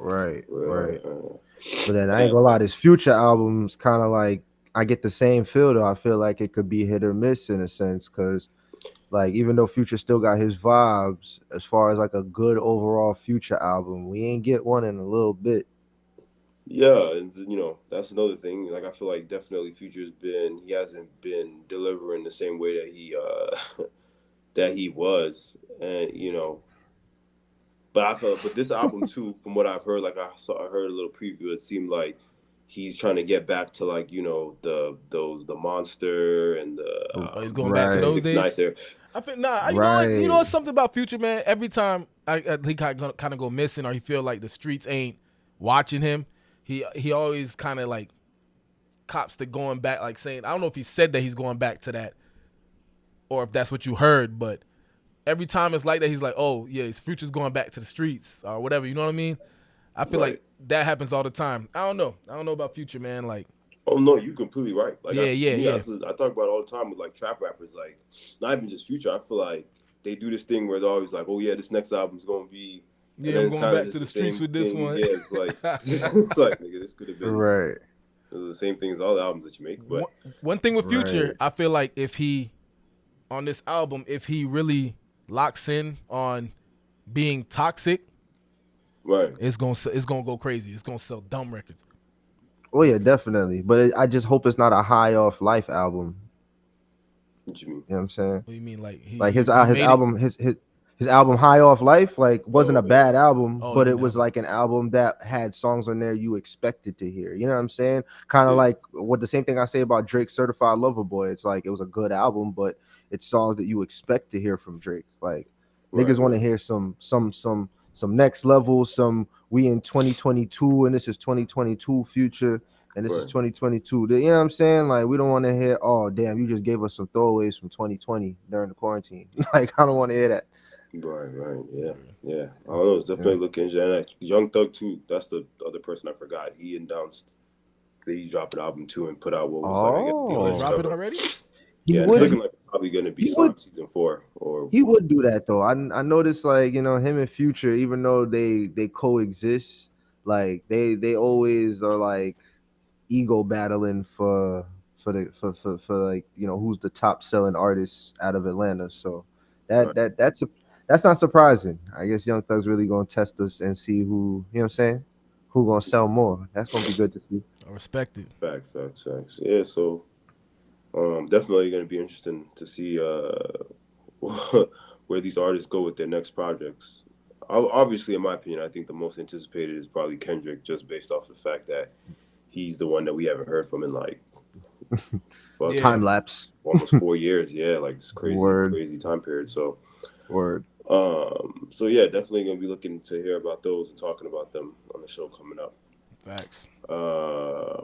Right, right. Uh, But then I ain't yeah, gonna lie, this Future album's kind of like I get the same feel though. I feel like it could be hit or miss in a sense, because like even though Future still got his vibes, as far as like a good overall Future album, we ain't get one in a little bit. yeah, and that's another thing. Like I feel like definitely Future's been he hasn't been delivering the same way that he that he was, and but but this album too, from what I've heard, like I heard a little preview. It seemed like he's trying to get back to like the monster and the Oh, he's going back to Right, those six days. nights there. I think nah. You know what? You know right. what's something about Future, man. Every time I he kind of go missing, or he feel like the streets ain't watching him, he always kind of like cops to going back, like saying I don't know if he said that he's going back to that, or if that's what you heard, but every time it's like that, he's like, oh yeah, his Future's going back to the streets or whatever. You know what I mean? I feel like Right. that happens all the time. I don't know. I don't know about Future, man. Like, Oh no, you're completely right. Like yeah, to yeah, me, yeah, I talk about it all the time with like trap rappers. Like not even just Future. I feel like they do this thing where they're always like, "Oh yeah, this next album's gonna be," and yeah. then I'm it's going kind of back just to the the streets same with this thing. one. Yeah, it's like it's like nigga, this could have been Right, the same thing as all the albums that you make. But one thing with Future, right. I feel like if he on this album, if he really locks in on being toxic, right, it's gonna go crazy. It's gonna sell dumb records. Oh yeah, definitely. But I just hope it's not a high off life album. what you mean? You know what I'm saying? What do you mean? Like he Like he, his he his made it. album his album High Off Life like wasn't Oh a yeah, bad album, Oh, you but mean it the was album? like an album that had songs on there you expected to hear. You know what I'm saying? Kind of yeah, like what the same thing I say about Drake's Certified Lover Boy. It's like it was a good album, but it's songs that you expect to hear from Drake. Like right, niggas want to right, hear some next level, some we in 2022 and this is 2022 Future and this is right, 2022. You know what I'm saying? Like we don't want to hear, oh damn, you just gave us some throwaways from 2020 during the quarantine. Like I don't want to hear that. right. Yeah, Yeah. yeah. I don't know. It's Yeah. definitely looking. And Young Thug too. That's the other person I forgot. He announced that he dropped an album too and put out what was like I guess the Oh, he artist Oh, dropped it cover. already? he Yeah, and it's would Okay. looking like it's probably going to be he would season four or he would do that though. I noticed like him and Future, even though they coexist, like they always are like ego battling for like who's the top selling artist out of Atlanta. So right. that's not surprising. I guess Young Thug's really gonna test us and see who what I'm saying, who gonna sell more. That's gonna be good to see. I respect it. Facts. Yeah, so definitely going to be interesting to see where these artists go with their next projects. Obviously, in my opinion, I think the most anticipated is probably Kendrick, just based off the fact that he's the one that we haven't heard from in like Yeah. Time fucking lapse. almost 4 years. Yeah, like it's Word, crazy time period. So word. so yeah, definitely gonna be looking to hear about those and talking about them on the show coming up. Facts.